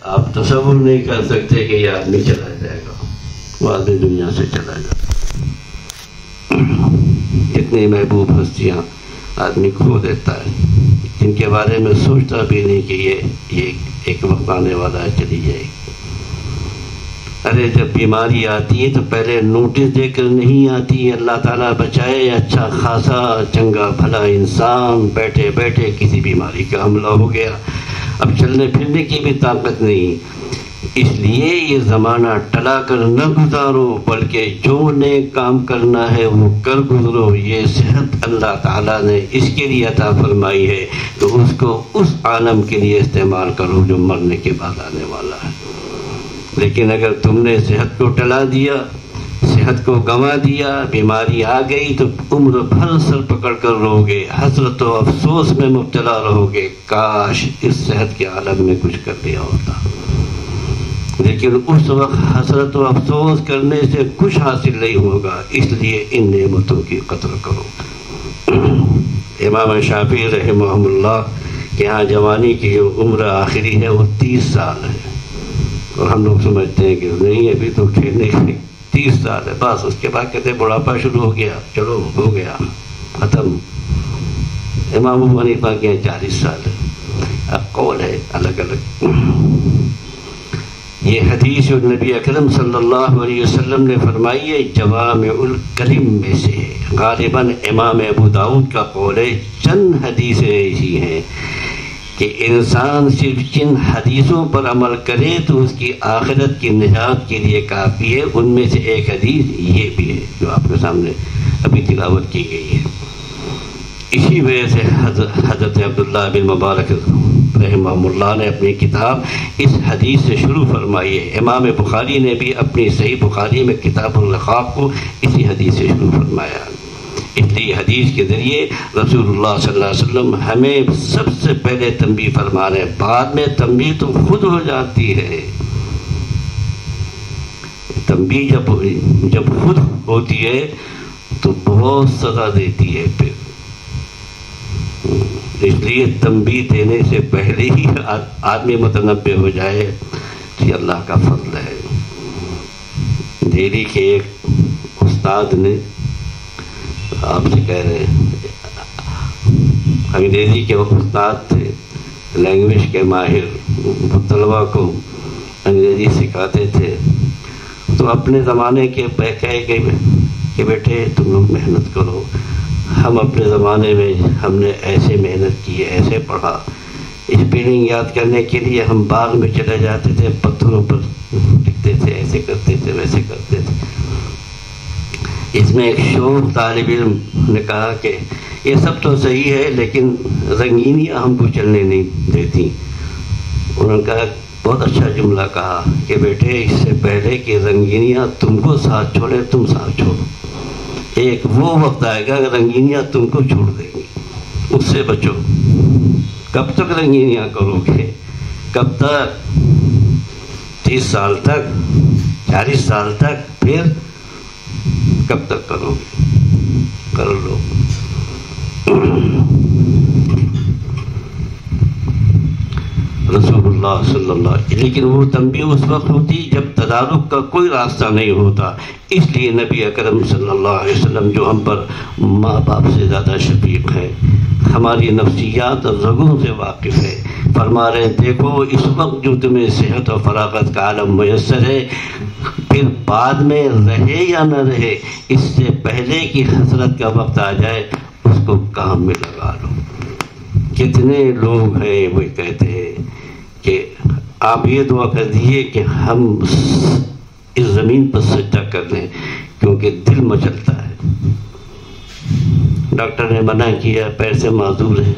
آپ تصور نہیں کر سکتے کہ یہ آدمی چلا جائے گا، وہ آدمی دنیا سے چلا جائے گا۔ اتنی محبوب ہستیاں آدمی کھو دیتا ہے، جن کے بارے میں سوچتا بھی نہیں کہ یہ ایک وقت آنے والا ہے، چلی جائے گی۔ ارے جب بیماری آتی ہے تو پہلے نوٹس دے کر نہیں آتی، اللہ تعالیٰ بچائے، اچھا خاصا چنگا بھلا انسان بیٹھے بیٹھے کسی بیماری کا حملہ ہو گیا، اب چلنے پھرنے کی بھی طاقت نہیں۔ اس لیے یہ زمانہ ٹلا کر نہ گزارو، بلکہ جو نیک کام کرنا ہے وہ کر گزرو۔ یہ صحت اللہ تعالیٰ نے اس کے لیے عطا فرمائی ہے تو اس کو اس عالم کے لیے استعمال کرو جو مرنے کے بعد آنے والا ہے۔ لیکن اگر تم نے صحت کو ٹلا دیا، صحت کو گنوا دیا، بیماری آ گئی تو عمر بھر سر پکڑ کر رہو گے، حسرت و افسوس میں مبتلا رہو گے، کاش اس صحت کے عالم میں کچھ کر لیا ہوتا۔ لیکن اس وقت حسرت و افسوس کرنے سے کچھ حاصل نہیں ہوگا، اس لیے ان نعمتوں کی قدر کرو۔ امام شافعی رحمہ اللہ کہ ہاں جوانی کی جو عمر آخری ہے وہ 30 سال ہے، اور ہم لوگ سمجھتے ہیں کہ نہیں ابھی تو کھیلنے کے 30 سال ہے، بس اس کے بعد کہتے ہیں بڑھاپا شروع ہو گیا، چلو ہو گیا ختم۔ امام ابو حنیفہ کے 40 سال ہے، اب قول ہے الگ الگ۔ یہ حدیث جو نبی اکرم صلی اللہ علیہ وسلم نے فرمائی ہے جوامع الکلم میں سے ہے، غالباً امام ابو داؤد کا قول ہے۔ چند حدیثیں ایسی ہیں کہ انسان صرف جن حدیثوں پر عمل کرے تو اس کی آخرت کی نجات کے لیے کافی ہے، ان میں سے ایک حدیث یہ بھی ہے جو آپ کے سامنے ابھی تلاوت کی گئی ہے۔ اسی وجہ سے حضرت عبداللہ بن مبارک رحمہ اللہ نے اپنی کتاب اس حدیث سے شروع فرمائی ہے۔ امام بخاری نے بھی اپنی صحیح بخاری میں کتاب الرقاق کو اسی حدیث سے شروع فرمایا۔ اس لیے حدیث کے ذریعے رسول اللہ صلی اللہ علیہ وسلم ہمیں سب سے پہلے تنبیہ فرما رہے ہیں، بعد میں تنبیہ تو خود ہو جاتی ہے۔ تنبیہ جب خود ہوتی ہے تو بہت سزا دیتی ہے پھر، اس لیے تنبیہ دینے سے پہلے ہی آدمی متنبہ ہو جائے تو یہ اللہ کا فضل ہے۔ دہلی کے ایک استاد نے آپ سے کہہ رہے ہیں، انگریزی کے استاد تھے، لینگویج کے ماہر، طلبا کو انگریزی سکھاتے تھے، تو اپنے زمانے کے کہے کہ بیٹے تم لوگ محنت کرو، ہم اپنے زمانے میں ہم نے ایسے محنت کی، ایسے پڑھا، اسپیلنگ یاد کرنے کے لیے ہم باغ میں چلے جاتے تھے، پتھروں پر لکھتے تھے، ایسے کرتے تھے ویسے کرتے تھے۔ اس میں ایک شوخ طالب علم نے کہا کہ یہ سب تو صحیح ہے لیکن رنگینیاں ہم کو چلنے نہیں دیتی۔ انہوں نے کہا بہت اچھا جملہ کہا کہ بیٹے اس سے پہلے کہ رنگینیاں تم کو ساتھ چھوڑے تم ساتھ چھوڑو، ایک وہ وقت آئے گا کہ رنگینیاں تم کو چھوڑ دیں گی، اس سے بچو۔ کب تک رنگینیاں کرو گے؟ کب تک؟ 30 سال تک، 40 سال تک، پھر کب تک کرو گے؟ کر لو۔ رسول اللہ صلی اللہ علیہ وسلم، لیکن وہ تنبیہ اس وقت ہوتی جب تدارک کا کوئی راستہ نہیں ہوتا۔ اس لیے نبی اکرم صلی اللہ علیہ وسلم جو ہم پر ماں باپ سے زیادہ شفیق ہے، ہماری نفسیات اور رگوں سے واقف ہے، فرما رہے ہیں دیکھو اس وقت جو تمہیں صحت و فراغت کا عالم میسر ہے، پھر بعد میں رہے یا نہ رہے، اس سے پہلے کہ حسرت کا وقت آ جائے اس کو کام میں لگا لو۔ کتنے لوگ ہیں وہ کہتے ہیں کہ آپ یہ دعا کر دیجیے کہ ہم اس زمین پر سجدہ کر لیں کیونکہ دل مچلتا ہے، ڈاکٹر نے منع کیا، پیر سے معذور ہے،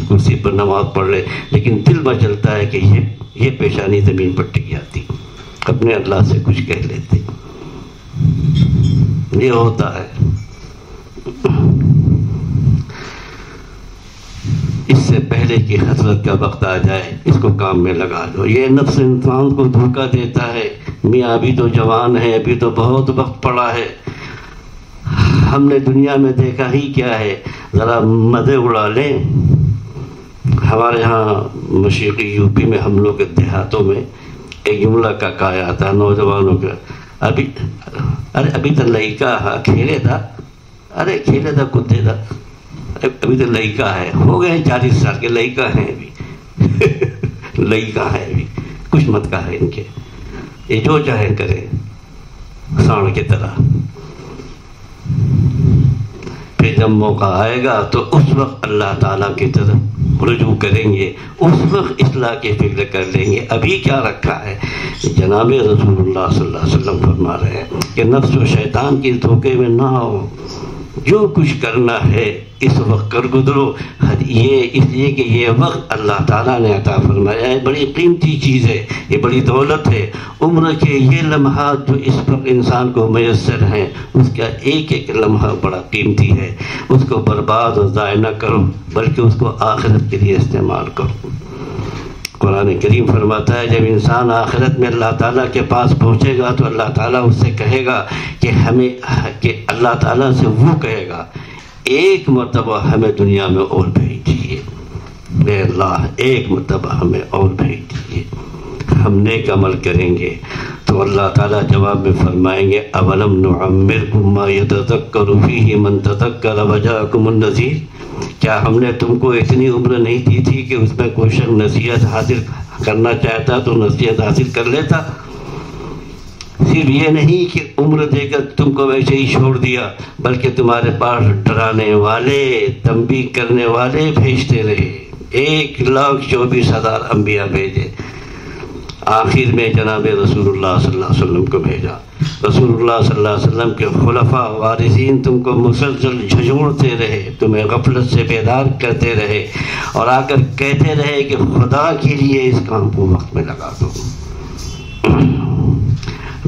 کرسی پر نماز پڑھ لے، لیکن دل مچلتا ہے کہ یہ پیشانی زمین پر ٹک جاتی، اپنے اللہ سے کچھ کہہ لیتے۔ یہ ہوتا ہے۔ اس سے پہلے کہ حسرت کا وقت آ جائے اس کو کام میں لگا لو۔ یہ نفس انسان کو دھوکہ دیتا ہے، میاں ابھی تو جوان ہے، ابھی تو بہت وقت پڑا ہے، ہم نے دنیا میں دیکھا ہی کیا ہے، ذرا مزے اڑا لیں، ہمارے یہاں مشرقی یوپی میں ہم لوگ کے دیہاتوں میں ایک جملہ کا کہا جاتا ہے نوجوانوں کا، ابھی تو لڑکا کھیلے تھا، ارے کھیلے تھا کتے تھا، ابھی تو لڑکا ہے، ہو گئے 40 سال کے لڑکا ہیں ابھی لڑکا ہے ابھی، کچھ مت کہا ان کے، یہ جو چاہے کرے سانڈ کی طرح۔ پھر جب موقع آئے گا تو اس وقت اللہ تعالیٰ کی طرف رجوع کریں گے، اس وقت اصلاح کی فکر کر لیں گے۔ ابھی کیا رکھا ہے؟ جناب رسول اللہ صلی اللہ علیہ وسلم فرما رہے ہیں کہ نفس و شیطان کی دھوکے میں نہ آؤ، جو کچھ کرنا ہے اس وقت کر گزرو، یہ اس لیے کہ یہ وقت اللہ تعالیٰ نے عطا فرمایا ہے، بڑی قیمتی چیز ہے، یہ بڑی دولت ہے۔ عمر کے یہ لمحات جو اس وقت انسان کو میسر ہیں، اس کا ایک ایک لمحہ بڑا قیمتی ہے، اس کو برباد اور ضائع نہ کرو، بلکہ اس کو آخرت کے لیے استعمال کرو۔ قرآن کریم فرماتا ہے جب انسان آخرت میں اللہ تعالیٰ کے پاس پہنچے گا تو اللہ تعالیٰ اس سے کہے گا کہ اللہ تعالیٰ سے وہ کہے گا ایک مرتبہ ہمیں دنیا میں اور بھیج دیجیے، اے اللہ ایک مرتبہ ہمیں اور بھیج دیجیے، ہم نیک عمل کریں گے۔ تو اللہ تعالیٰ جواب میں فرمائیں گے اولم نعمرکم ما یتذکر فیہ من تذکر وجاءکم النذیر، کیا ہم نے تم کو اتنی عمر نہیں دی تھی کہ اس میں کوئی شخص نصیحت حاصل کرنا چاہتا تو نصیحت حاصل کر لیتا؟ صرف یہ نہیں کہ عمر دے کر تم کو ویسے ہی چھوڑ دیا، بلکہ تمہارے پاس ڈرانے والے، تنبیہ کرنے والے بھیجتے رہے، 1,24,000 انبیاء بھیجے، آخر میں جناب رسول اللہ صلی اللہ علیہ وسلم کو بھیجا۔ رسول اللہ صلی اللہ علیہ وسلم کے خلفاء وارثین تم کو مسلسل جھنجھوڑتے رہے، تمہیں غفلت سے بیدار کرتے رہے، اور آ کر کہتے رہے کہ خدا کے لیے اس کام کو وقت میں لگا دو۔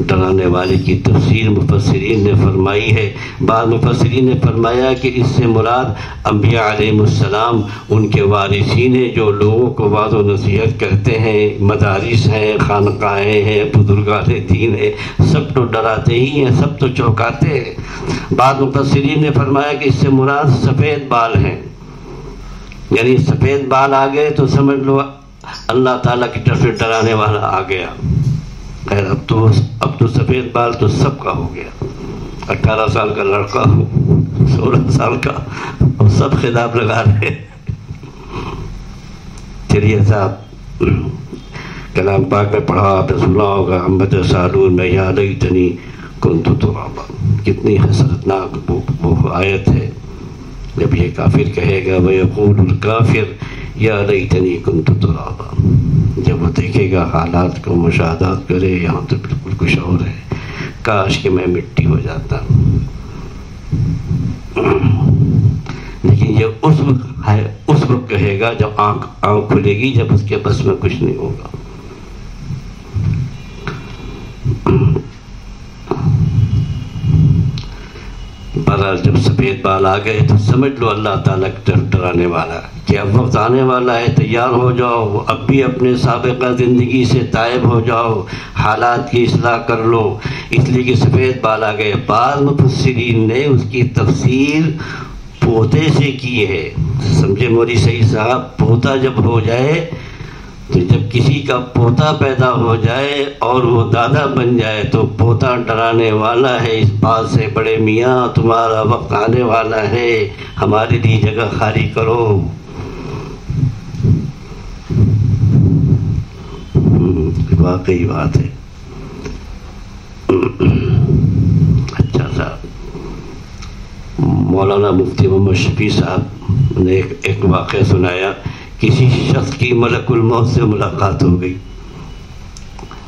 ڈرانے والے کی تفسیر مفسرین نے فرمائی ہے، بعض مفسرین نے فرمایا کہ اس سے مراد انبیاء علیہ السلام ان کے وارثین ہیں، جو لوگوں کو وعظ و نصیحت کرتے ہیں، مدارس ہیں، خانقاہیں ہیں، بزرگان دین ہیں، سب تو ڈراتے ہی ہیں، سب تو چوکاتے ہیں۔ بعض مفسرین نے فرمایا کہ اس سے مراد سفید بال ہیں، یعنی سفید بال آ گئے تو سمجھ لو اللہ تعالیٰ کی طرف سے ڈرانے والا آ گیا۔ خیر اب تو سفید بال تو سب کا ہو گیا، 18 سال کا لڑکا ہو، 16 سال کا، اور سب خطاب لگا رہے۔ چلیے صاحب، کلام پاک میں پڑھا آپ نے سنا ہوگا، احمد سالون میں یا لیتنی کنت ترابا، کتنی حسرتناک وہ آیت ہے جب یہ کافر کہے گا وَيَقُولُ الْكَافِرُ یا لیتنی کنت ترابا، جب وہ دیکھے گا حالات کو مشاہدات کرے، یہاں تو بالکل کچھ اور ہے، کاش کہ میں مٹی ہو جاتا۔ لیکن یہ اس وقت کہے گا جب آنکھ کھلے گی، جب اس کے بس میں کچھ نہیں ہوگا۔ بہرحال جب سفید بال آ گئے تو سمجھ لو اللہ تعالیٰ کی طرف ڈرانے والا کہ اب وقت آنے والا ہے، تیار ہو جاؤ، اب بھی اپنے سابقہ زندگی سے تائب ہو جاؤ، حالات کی اصلاح کر لو، اس لیے کہ سفید بال آ گئے۔ بعض مفسرین نے اس کی تفسیر پوتے سے کی ہے، سمجھے موری صحیح صاحب، پوتا جب ہو جائے تو جب کسی کا پوتا پیدا ہو جائے اور وہ دادا بن جائے تو پوتا ڈرانے والا ہے اس بات سے، بڑے میاں تمہارا وقت آنے والا ہے، ہمارے لیے جگہ خالی کرو۔ واقعی بات ہے۔ اچھا صاحب، مولانا مفتی محمد شفیع صاحب نے ایک واقعہ سنایا، کسی شخص کی ملک الموت سے ملاقات ہو گئی،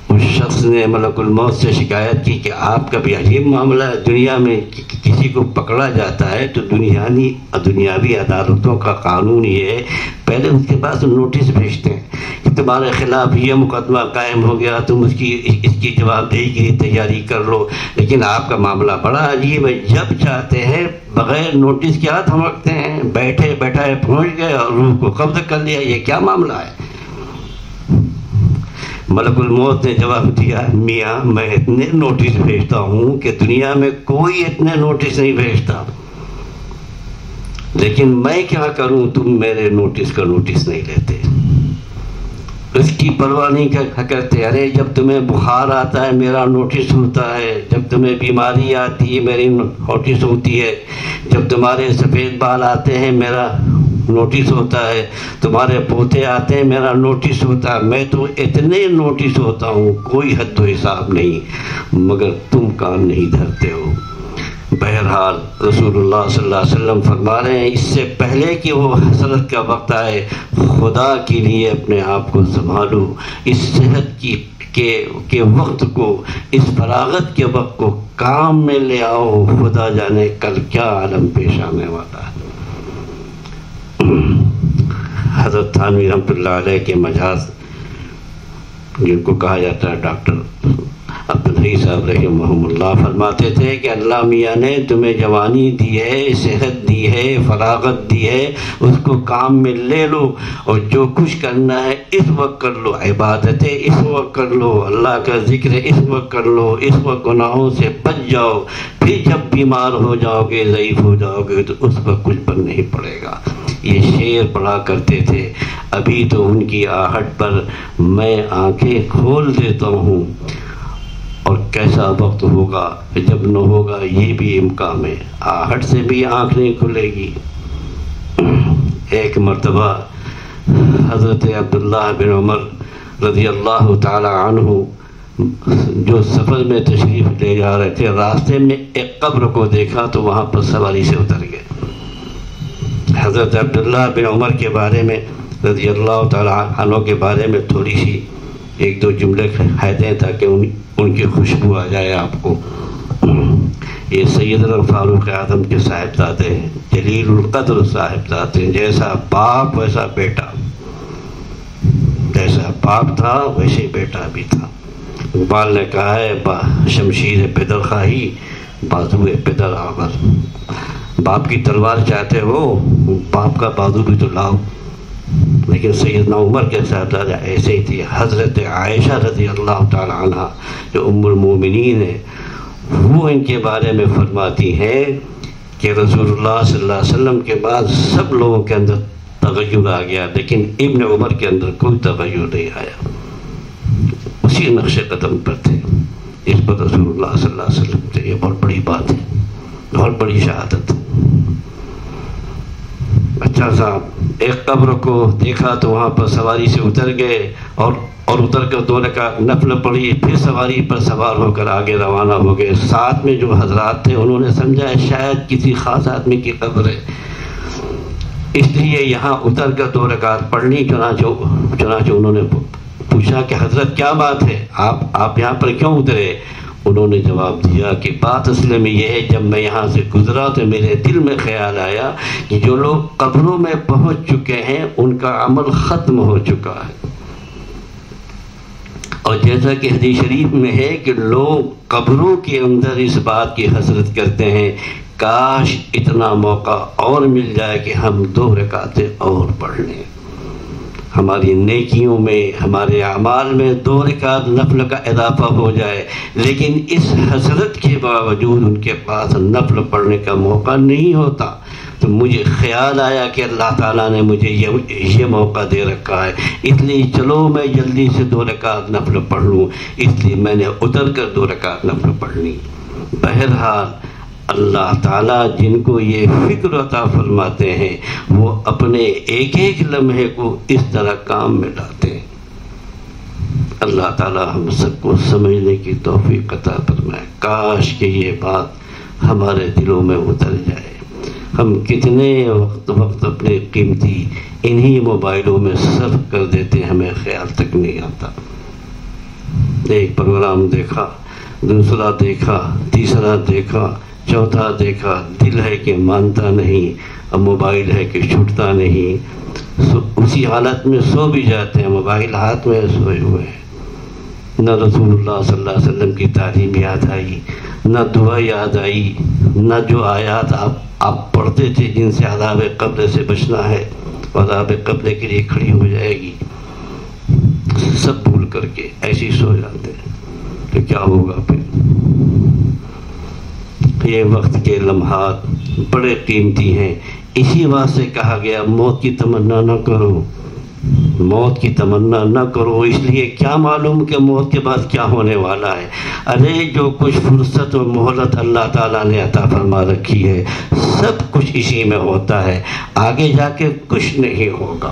اس شخص نے ملک الموت سے شکایت کی کہ آپ کا بھی عجیب معاملہ ہے، دنیا میں کسی کو پکڑا جاتا ہے تو دنیاوی عدالتوں کا قانون یہ ہے پہلے اس کے پاس نوٹس بھیجتے ہیں کہ تمہارے خلاف یہ مقدمہ قائم ہو گیا، تم اس کی جواب دہی کی تیاری کر لو، لیکن آپ کا معاملہ بڑا عجیب ہے، جب چاہتے ہیں بغیر نوٹس کے ہاتھ تھمکتے ہیں، بیٹھے بیٹھائے پہنچ گئے اور روح کو قبض کر لیا، یہ کیا معاملہ ہے؟ ملک الموت نے جواب دیا، میاں میں اتنے نوٹس بھیجتا ہوں کہ دنیا میں کوئی اتنے نوٹس نہیں بھیجتا، لیکن میں کیا کروں، تم میرے نوٹس کا نوٹس نہیں لیتے، اس کی پرواہ نہیں کرتے. ارے جب تمہیں بخار آتا ہے میرا نوٹس ہوتا ہے، جب تمہیں بیماری آتی ہے میری نوٹس ہوتی ہے، جب تمہارے سفید بال آتے ہیں میرا نوٹس ہوتا ہے، تمہارے پوتے آتے ہیں میرا نوٹس ہوتا ہے. میں تو اتنے نوٹس ہوتا ہوں کوئی حد و حساب نہیں، مگر تم کان نہیں دھرتے ہو. بہرحال رسول اللہ صلی اللہ علیہ وسلم فرما رہے ہیں اس سے پہلے کہ وہ حسرت کا وقت آئے، خدا کے لیے اپنے آپ کو سنبھالو. اس صحت کے وقت کو، اس فراغت کے وقت کو کام میں لے آؤ، خدا جانے کل کیا عالم پیش آنے والا ہے. حضرت تھانوی رحمۃ اللہ علیہ کے مجاز، جن کو کہا جاتا ہے ڈاکٹر عبدالحی صاحب رحمہ اللہ، فرماتے تھے کہ اللہ میاں نے تمہیں جوانی دی ہے، صحت دی ہے، فراغت دی ہے، اس کو کام میں لے لو، اور جو کچھ کرنا ہے اس وقت کر لو، عبادتیں اس وقت کر لو، اللہ کا ذکر اس وقت کر لو، اس وقت گناہوں سے بچ جاؤ. پھر جب بیمار ہو جاؤ گے، ضعیف ہو جاؤ گے، تو اس وقت کچھ پر نہیں پڑے گا. یہ شعر پڑھا کرتے تھے. ابھی تو ان کی آہٹ پر میں آنکھیں کھول دیتا ہوں، اور کیسا وقت ہوگا جب نہ ہوگا یہ بھی امکان ہے، آہٹ سے بھی آنکھ نہیں کھلے گی. ایک مرتبہ حضرت عبداللہ بن عمر رضی اللہ تعالی عنہ جو سفر میں تشریف لے جا رہے تھے، راستے میں ایک قبر کو دیکھا تو وہاں پر سواری سے اتر گئے. حضرت عبداللہ بن عمر کے بارے میں رضی اللہ تعالی عنہ کے بارے میں تھوڑی سی ایک دو جملے کہہ دیں تاکہ ان کی خوشبو آ جائے آپ کو. یہ سیدنا فاروق اعظم کے صاحبزادے ہیں، جلیل القدر صاحبزادے ہیں. جیسا باپ ویسا بیٹا، جیسا باپ تھا ویسے بیٹا بھی تھا. اقبال نے کہا ہے شمشیر پدر خواہی بازو پدر آور. باپ کی تلوار چاہتے ہو، باپ کا بازو بھی تو لاؤ. لیکن سیدنا عمر کے صاحبزادہ ایسے ہی تھی. حضرت عائشہ رضی اللہ تعالی عنہ جو ام المومنین ہیں، وہ ان کے بارے میں فرماتی ہیں کہ رسول اللہ صلی اللہ علیہ وسلم کے بعد سب لوگوں کے اندر تغیر آ گیا، لیکن ابن عمر کے اندر کوئی تغیر نہیں آیا، اسی نقش قدم پر تھے. اس پر رسول اللہ صلی اللہ علیہ وسلم تھے. یہ بہت بڑی بات ہے، بہت بڑی شہادت. اچھا صاحب، ایک قبر کو دیکھا تو وہاں پر سواری سے اتر گئے، اور اتر کر 2 رکعت نفل پڑھی، پھر سواری پر سوار ہو کر آگے روانہ ہو گئے. ساتھ میں جو حضرات تھے انہوں نے سمجھا شاید کسی خاص آدمی کی قبر ہے، اس لیے یہاں اتر کر 2 رکعت پڑھنی. چنانچہ انہوں نے پوچھا کہ حضرت کیا بات ہے، آپ یہاں پر کیوں اترے؟ انہوں نے جواب دیا کہ بات اصل میں یہ ہے، جب میں یہاں سے گزرا تو میرے دل میں خیال آیا کہ جو لوگ قبروں میں پہنچ چکے ہیں ان کا عمل ختم ہو چکا ہے. اور جیسا کہ حدیث شریف میں ہے کہ لوگ قبروں کے اندر اس بات کی حسرت کرتے ہیں کاش اتنا موقع اور مل جائے کہ ہم 2 رکعتیں اور پڑھ لیں. ہماری نیکیوں میں، ہمارے اعمال میں 2 رکعت نفل کا اضافہ ہو جائے، لیکن اس حسرت کے باوجود ان کے پاس نفل پڑھنے کا موقع نہیں ہوتا. تو مجھے خیال آیا کہ اللہ تعالیٰ نے مجھے یہ موقع دے رکھا ہے، اس لیے چلو میں جلدی سے 2 رکعت نفل پڑھ لوں. اس لیے میں نے اتر کر 2 رکعت نفل پڑھ لی. بہرحال اللہ تعالیٰ جن کو یہ فکر عطا فرماتے ہیں وہ اپنے ایک ایک لمحے کو اس طرح کام میں لاتے ہیں. اللہ تعالیٰ ہم سب کو سمجھنے کی توفیق عطا فرمائے. کاش کہ یہ بات ہمارے دلوں میں اتر جائے. ہم کتنے وقت اپنے قیمتی انہی موبائلوں میں صرف کر دیتے ہیں، ہمیں خیال تک نہیں آتا. ایک پروگرام دیکھا، دوسرا دیکھا، تیسرا دیکھا، چوتھا دیکھا، دل ہے کہ مانتا نہیں، اب موبائل ہے کہ چھوٹتا نہیں. اسی حالت میں سو بھی جاتے ہیں، موبائل ہاتھ میں سوئے ہوئے ہیں. نہ رسول اللہ صلی اللہ علیہ وسلم کی تعلیم یاد آئی، نہ دعا یاد آئی، نہ جو آیات آپ پڑھتے تھے جن سے عذاب قبر سے بچنا ہے، عذاب قبر کے لیے کھڑی ہو جائے گی، سب بھول کر کے ایسے ہی سو جاتے ہیں. تو کیا ہوگا پھر؟ یہ وقت کے لمحات بڑے قیمتی ہیں، اسی واسطے کہا گیا موت کی تمنا نہ کرو، موت کی تمنا نہ کرو، اس لیے کیا معلوم کہ موت کے بعد کیا ہونے والا ہے۔ ارے جو کچھ فرصت اور مہلت اللہ تعالیٰ نے عطا فرما رکھی ہے سب کچھ اسی میں ہوتا ہے، آگے جا کے کچھ نہیں ہوگا۔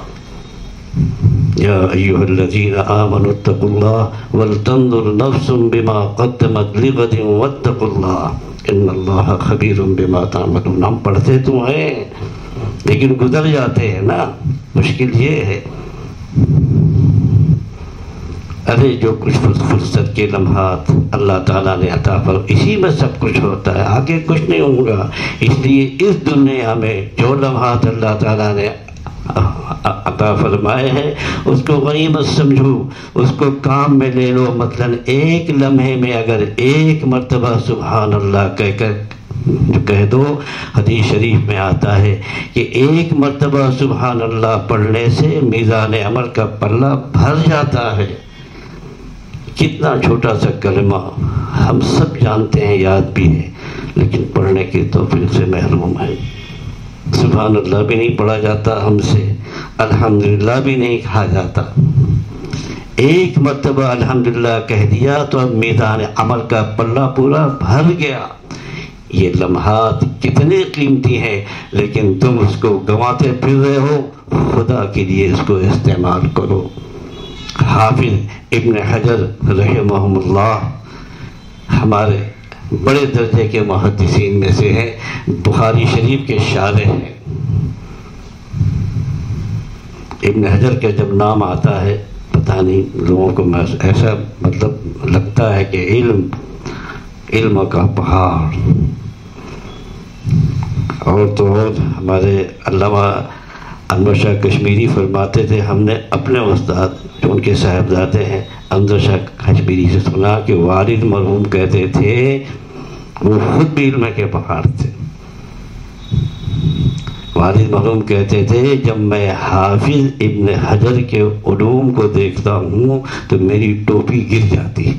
یا ایھا الذین آمنوا اتقوا اللہ ولتنظر نفس بما قدمت لغد واتقوا اللہ ان اللہ خبیر بما تعملون۔ ہم پڑھتے تو ہیں لیکن گزر جاتے ہیں نا، مشکل یہ ہے۔ ارے جو کچھ فرصت کے لمحات اللہ تعالیٰ نے عطا فرمائے اسی میں سب کچھ ہوتا ہے، آگے کچھ نہیں ہوگا۔ اس لیے اس دنیا میں جو لمحات اللہ تعالیٰ نے عطا فرمائے ہیں اس کو غنیمت سمجھو، اس کو کام میں لے لو۔ مثلا ایک لمحے میں اگر ایک مرتبہ سبحان اللہ کہہ دو، حدیث شریف میں آتا ہے کہ ایک مرتبہ سبحان اللہ پڑھنے سے میزان عمل کا پلہ بھر جاتا ہے۔ کتنا چھوٹا سا کلمہ ہم سب جانتے ہیں، یاد بھی ہے، لیکن پڑھنے کی توفیق سے محروم ہے۔ سبحان اللہ بھی نہیں پڑھا جاتا ہم سے، الحمدللہ بھی نہیں کہا جاتا۔ ایک مرتبہ الحمدللہ کہہ دیا تو اب میدان عمل کا پلہ پورا بھر گیا۔ یہ لمحات کتنے قیمتی ہیں لیکن تم اس کو گنواتے پھر رہے ہو، خدا کے لیے اس کو استعمال کرو۔ حافظ ابن حجر رحمہ اللہ ہمارے بڑے درجے کے محدثین میں سے ہیں، بخاری شریف کے شارح ہیں۔ ابن حجر کا جب نام آتا ہے پتہ نہیں لوگوں کو ایسا مطلب لگتا ہے کہ علم کا پہاڑ۔ اور تو اور ہمارے علامہ انور شاہ کشمیری فرماتے تھے، ہم نے اپنے استاد جو ان کے صاحبزادے ہیں انور شاہ کشمیری سے سنا کہ والد مرحوم کہتے تھے وہ خود بھی علم کے پہاڑ تھے۔ والد مرحوم کہتے تھے جب میں حافظ ابن حجر کے علوم کو دیکھتا ہوں تو میری ٹوپی گر جاتی۔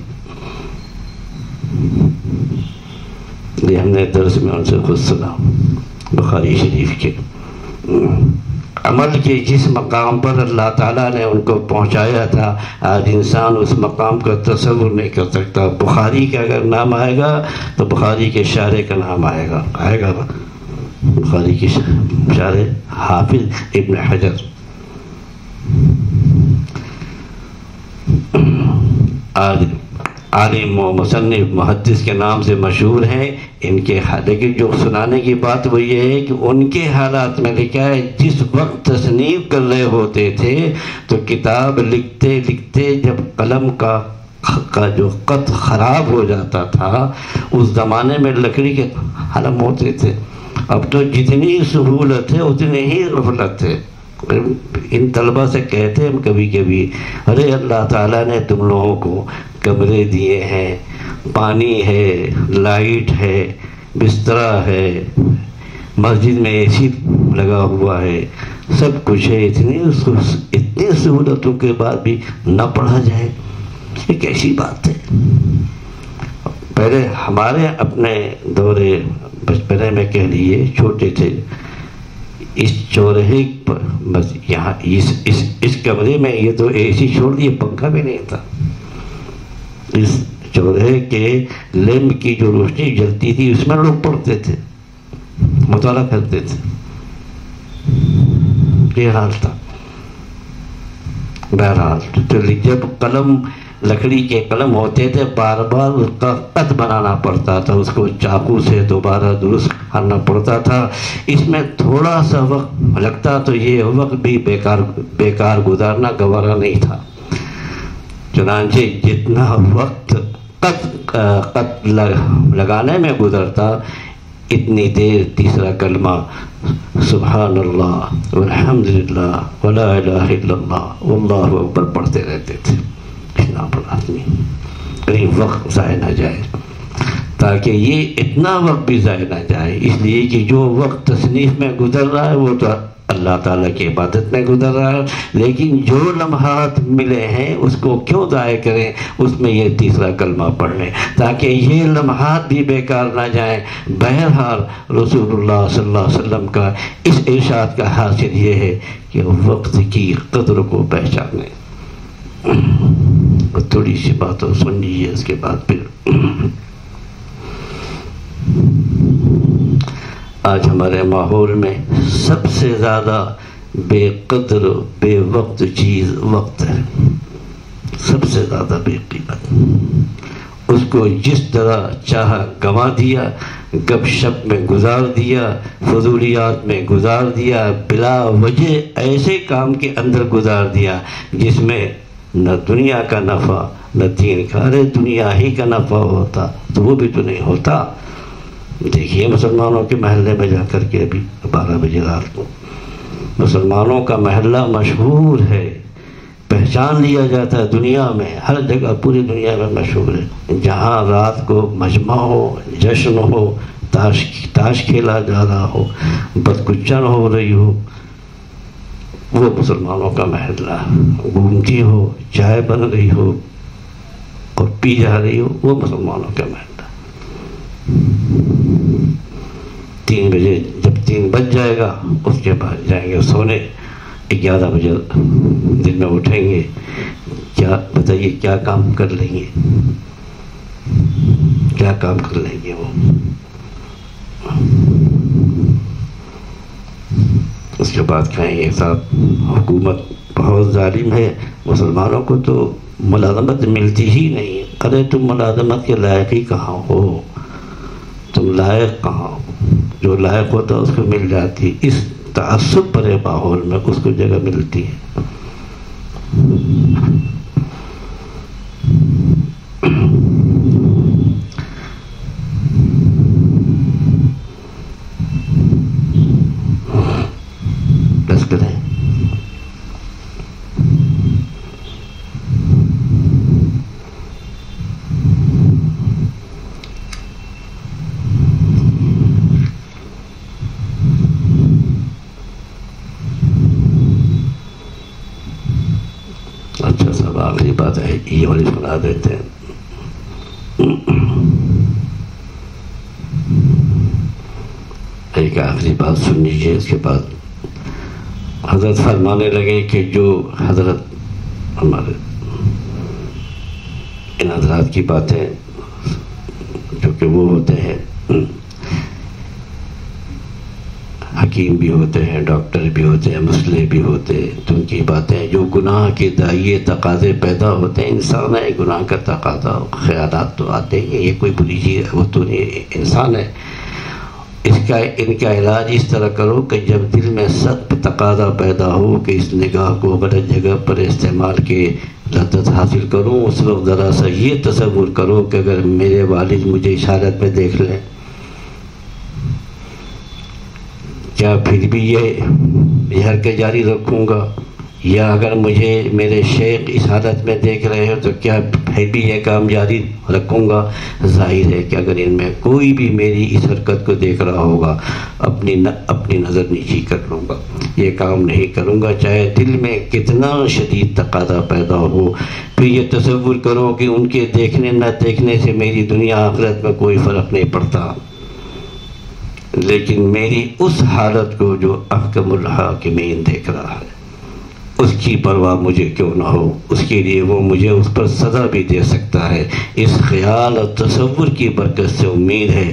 یہ ہم نے درس میں ان سے خود سنا بخاری شریف کے۔ عمل کے جس مقام پر اللہ تعالیٰ نے ان کو پہنچایا تھا آج انسان اس مقام کا تصور نہیں کر سکتا۔ بخاری کا اگر نام آئے گا تو بخاری کے شارح کا نام آئے گا بخاری کی شارح حافظ ابن حجر۔ عالم و مصنف محدث کے نام سے مشہور ہیں ان کے، لیکن جو سنانے کی بات وہ یہ ہے کہ ان کے حالات میں لکھا ہے جس وقت تصنیف کر رہے ہوتے تھے تو کتاب لکھتے لکھتے جب قلم کا جو خط خراب ہو جاتا تھا، اس زمانے میں لکڑی کے قلم ہوتے تھے، اب تو جتنی سہولت ہے اتنی ہی غفلت ہے۔ ان طلبہ سے کہتے ہیں کبھی کبھی، ارے اللہ تعالیٰ نے تم لوگوں کو کمرے دیے ہیں، پانی ہے، لائٹ ہے، بسترا ہے، مسجد میں اے سی لگا ہوا ہے، سب کچھ ہے، اتنی سہولتوں کے بعد بھی نہ پڑھا جائے، یہ کیسی بات ہے؟ پہلے ہمارے اپنے دورے بچپنے میں کہہ لیے چھوٹے تھے، اس چوراہے پر بس یہاں اس کمرے میں یہ تو اے سی چھوڑ دیے، پنکھا بھی نہیں تھا، اس چوراہے کے لیمپ کی جو روشنی جلتی تھی اس میں لوگ پڑھتے تھے، مطالعہ کرتے تھے، یہ حال تھا۔ بہرحال تو جب قلم لکڑی کے قلم ہوتے تھے بار بار اس کا خط بنانا پڑتا تھا، اس کو چاقو سے دوبارہ درست کرنا پڑتا تھا، اس میں تھوڑا سا وقت لگتا تو یہ وقت بھی بیکار گزارنا گوارا نہیں تھا۔ چنانچہ جتنا وقت خط لگانے میں گزرتا اتنی دیر تیسرا کلمہ سبحان اللہ والحمدللہ ولا الہ الا اللہ واللہ اکبر پڑھتے رہتے تھے۔ اتنا بڑا آدمی کہیں وقت ضائع نہ جائے، تاکہ یہ اتنا وقت بھی ضائع نہ جائے، اس لیے کہ جو وقت تصنیف میں گزر رہا ہے وہ تو اللہ تعالیٰ کی عبادت میں گزر رہا ہے، لیکن جو لمحات ملے ہیں اس کو کیوں ضائع کریں، اس میں یہ تیسرا کلمہ پڑھ لیں تاکہ یہ لمحات بھی بیکار نہ جائیں۔ بہرحال رسول اللہ صلی اللہ علیہ وسلم کا اس ارشاد کا حاصل یہ ہے کہ وقت کی قدر کو پہچانیں۔ تھوڑی سی باتوں سن لیجیے، اس کے بعد پھر آج ہمارے ماحول میں سب سے زیادہ بے قدر بے وقت چیز وقت ہے، سب سے زیادہ بے قیمت۔ اس کو جس طرح چاہا گنوا دیا، گپ شپ میں گزار دیا، فضولیات میں گزار دیا، بلا وجہ ایسے کام کے اندر گزار دیا جس میں نہ دنیا کا نفع نہ دین کا۔ ارے دنیا ہی کا نفع ہوتا تو وہ بھی تو نہیں ہوتا۔ دیکھیے مسلمانوں کے محلے میں جا کر کے ابھی 12 بجے رات کو مسلمانوں کا محلہ مشہور ہے، پہچان لیا جاتا ہے دنیا میں، ہر جگہ پوری دنیا میں مشہور ہے۔ جہاں رات کو مجمع ہو، جشن ہو، تاش کھیلا جا رہا ہو، بدکچن ہو رہی ہو، وہ مسلمانوں کا محلہ، گھومتی ہو، چائے بن رہی ہو اور پی جا رہی ہو، وہ مسلمانوں کا محلہ۔ 3 بجے جب 3 بج جائے گا اس کے بعد جائیں گے سونے، 11 بجے دن میں اٹھیں گے، کیا بتائیے کیا کام کر لیں گے، کیا کام کر لیں گے وہ۔ اس کے بعد کہیں گے صاحب حکومت بہت ظالم ہے، مسلمانوں کو تو ملازمت ملتی ہی نہیں۔ ارے تم ملازمت کے لائق ہی کہاں ہو، تم لائق کہاں ہو؟ جو لائق ہوتا ہے اس کو مل جاتی، اس تعصب بھرے ماحول میں اس کو جگہ ملتی ہے۔ بس کریں۔ اچھا صاحب آخری بات ہے یہ والی سنا دیتے ہیں۔ ایک آخری بات سن لیجیے، اس کے بعد حضرت فرمانے لگے کہ جو حضرت ہمارے ان حضرات کی باتیں جو کہ وہ ہوتے ہیں حکیم بھی ہوتے ہیں، ڈاکٹر بھی ہوتے ہیں، مسلح بھی ہوتے ہیں، تو ان کی باتیں جو گناہ کے دائیں تقاضے پیدا ہوتے ہیں، انسان ہے، گناہ کا تقاضا خیالات تو آتے ہیں، یہ کوئی بری چیز ہے، وہ تو نہیں، انسان ہے۔ ان کا علاج اس طرح کرو کہ جب دل میں سخت تقاضا پیدا ہو کہ اس نگاہ کو غلط جگہ پر استعمال کے لذت حاصل کروں، اس وقت ذرا سا یہ تصور کرو کہ اگر میرے والد مجھے اس حالت میں دیکھ لیں، کیا پھر بھی یہ حرکت جاری رکھوں گا؟ یا اگر مجھے میرے شیخ اس حالت میں دیکھ رہے ہو تو کیا پھر بھی یہ کام جاری رکھوں گا؟ ظاہر ہے کہ اگر ان میں کوئی بھی میری اس حرکت کو دیکھ رہا ہوگا اپنی نظر نیچی کر لوں گا، یہ کام نہیں کروں گا، چاہے دل میں کتنا شدید تقاضا پیدا ہو۔ پھر یہ تصور کرو کہ ان کے دیکھنے نہ دیکھنے سے میری دنیا آخرت میں کوئی فرق نہیں پڑتا، لیکن میری اس حالت کو جو احکم الحاکمین دیکھ رہا ہے اس کی پرواہ مجھے کیوں نہ ہو، اس کے لیے وہ مجھے اس پر سزا بھی دے سکتا ہے۔ اس خیال اور تصور کی برکت سے امید ہے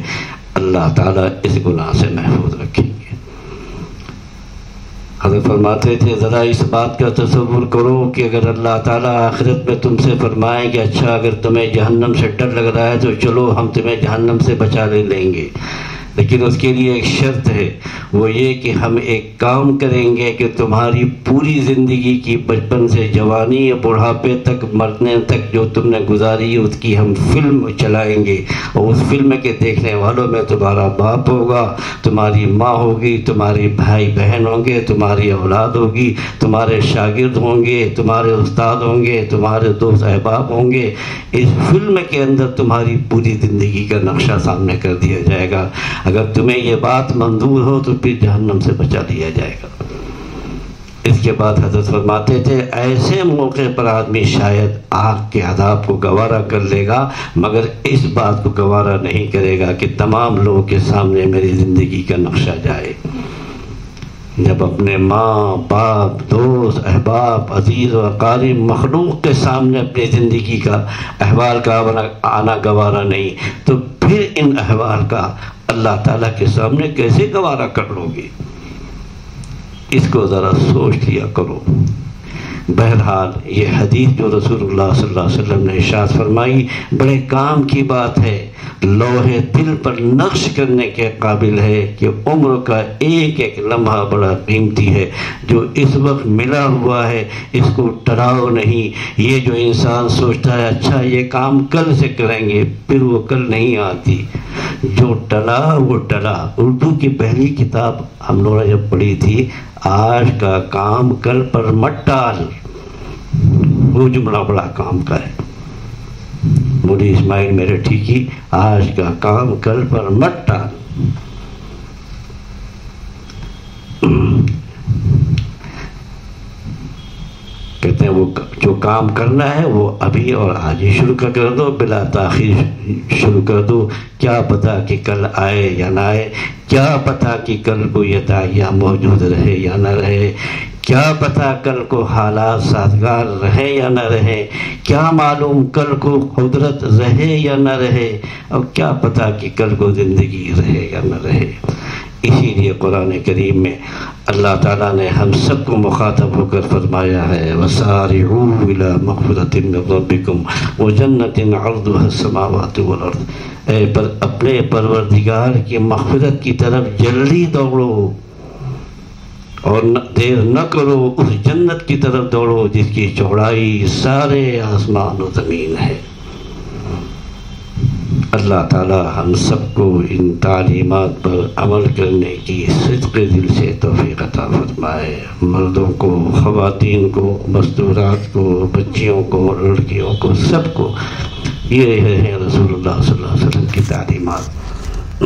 اللہ تعالیٰ اس گناہ سے محفوظ رکھیں گے۔ حضرت فرماتے تھے ذرا اس بات کا تصور کرو کہ اگر اللہ تعالیٰ آخرت میں تم سے فرمائیں کہ اچھا اگر تمہیں جہنم سے ڈر لگ رہا ہے تو چلو ہم تمہیں جہنم سے بچا لیں گے، لیکن اس کے لیے ایک شرط ہے، وہ یہ کہ ہم ایک کام کریں گے کہ تمہاری پوری زندگی کی بچپن سے جوانی یا بڑھاپے تک مرنے تک جو تم نے گزاری اس کی ہم فلم چلائیں گے، اور اس فلم کے دیکھنے والوں میں تمہارا باپ ہوگا، تمہاری ماں ہوگی، تمہارے بھائی بہن ہوں گے، تمہاری اولاد ہوگی، تمہارے شاگرد ہوں گے، تمہارے استاد ہوں گے، تمہارے دوست احباب ہوں گے۔ اس فلم کے اندر تمہاری پوری زندگی کا نقشہ سامنے کر دیا جائے گا۔ اگر تمہیں یہ بات منظور ہو تو پھر جہنم سے بچا لیا جائے گا۔ اس کے بعد حضرت فرماتے تھے ایسے موقع پر آدمی شاید آگ کے عذاب کو گوارا کر لے گا، مگر اس بات کو گوارا نہیں کرے گا کہ تمام لوگوں کے سامنے میری زندگی کا نقشہ جائے۔ جب اپنے ماں باپ دوست احباب عزیز و اقارب مخلوق کے سامنے اپنی زندگی کا احوال کا آنا گوارا نہیں، تو پھر ان احوال کا اللہ تعالیٰ کے سامنے کیسے گوارا کر لو گے؟ اس کو ذرا سوچ لیا کرو۔ بہرحال یہ حدیث جو رسول اللہ صلی اللہ علیہ وسلم نے ارشاد فرمائی بڑے کام کی بات ہے، لوح دل پر نقش کرنے کے قابل ہے کہ عمر کا ایک ایک لمحہ بڑا قیمتی ہے، جو اس وقت ملا ہوا ہے اس کو ٹراؤ نہیں۔ یہ جو انسان سوچتا ہے اچھا یہ کام کل سے کریں گے، پھر وہ کل نہیں آتی، جو ٹلا وہ ٹلا۔ اردو کی پہلی کتاب ہم لوگوں نے جب پڑھی تھی، آج کا کام کل پر مت ٹال، وہ جملہ بڑا کام کا ہے۔ مولوی اسماعیل میرٹھی کی آج کا کام کل پر مت ٹال۔ کہتے ہیں وہ جو کام کرنا ہے وہ ابھی اور آج ہی شروع کر دو، بلا تاخیر شروع کر دو۔ کیا پتہ کہ کل آئے یا نہ آئے، کیا پتہ کہ کل کو یہ داعیہ موجود رہے یا نہ رہے، کیا پتہ کل کو حالات سازگار رہے یا نہ رہے، کیا معلوم کل کو قدرت رہے یا نہ رہے، اور کیا پتہ کہ کل کو زندگی رہے یا نہ رہے۔ اسی لیے قرآن کریم میں اللہ تعالیٰ نے ہم سب کو مخاطب ہو کر فرمایا ہے وَسَارِعُوا إِلَىٰ مَغْفِرَةٍ مِّن رَّبِّكُمْ وَجَنَّةٍ عَرْضُهَا السَّمَاوَاتُ وَالْأَرْضُ۔ اپنے پروردگار کی مغفرت کی طرف جلدی دوڑو اور دیر نہ کرو، اس جنت کی طرف دوڑو جس کی چوڑائی سارے آسمان و زمین ہے۔ اللہ تعالی ہم سب کو ان تعلیمات پر عمل کرنے کی صدق دل سے توفیق عطا فرمائے، مردوں کو، خواتین کو، مستورات کو، بچیوں کو، لڑکیوں کو، سب کو۔ یہ ہیں رسول اللہ صلی اللہ علیہ وسلم کی تعلیمات۔